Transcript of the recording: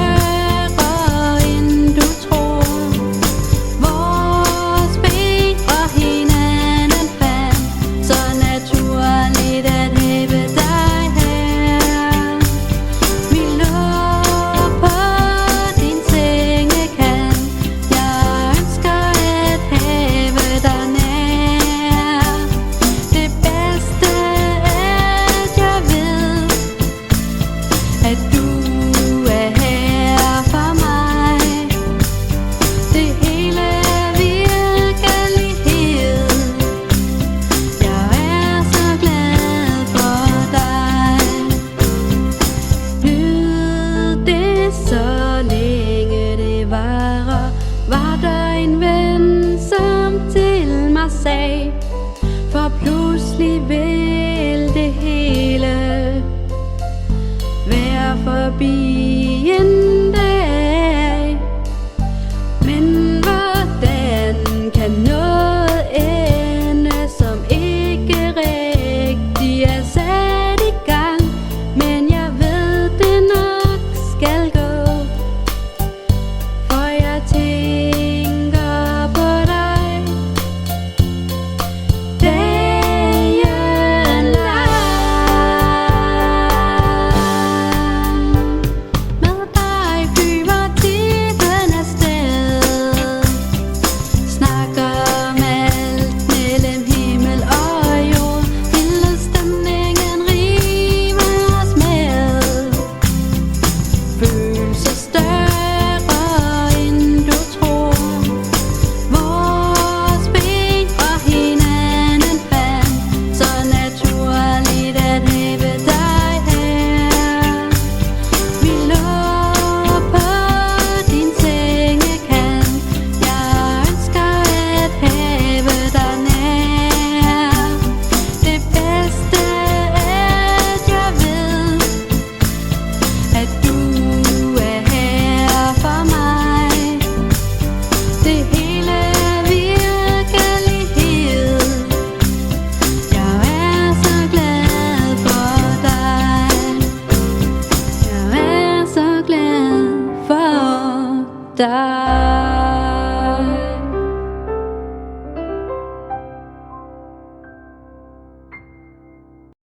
større end du tror. Vores ben og hinanden fandt så naturligt at have dig her. Vi lå på din sengekant. Jeg ønsker at have dig nær. Det bedste er, at jeg ved, at du er her for mig. Det hele er virkelighed. Jeg er så glad for dig. Nyd det så længe det varer. Var der en ven, som til mig sagde, for pludselig vil det hele være forbi en dag. Men hvordan kan noget ende, som ikke rigtig er sat i gang? Men jeg ved det nok skal gå, for jeg tænker på dig dagen lang. Med dig flyver tiden afsted, snakker om alt mellem himmel og jord. Hele stemningen river os med, følelser større end du tror. Vores ben og hinanden fandt så naturligt at have dig her. Vi lå på din sengekant. Jeg ønsker at have dig nær. Det bedste er, at jeg ved, at du er her for mig. Det hele er virkelighed. Jeg er så glad for dig. Jeg er så glad for dig.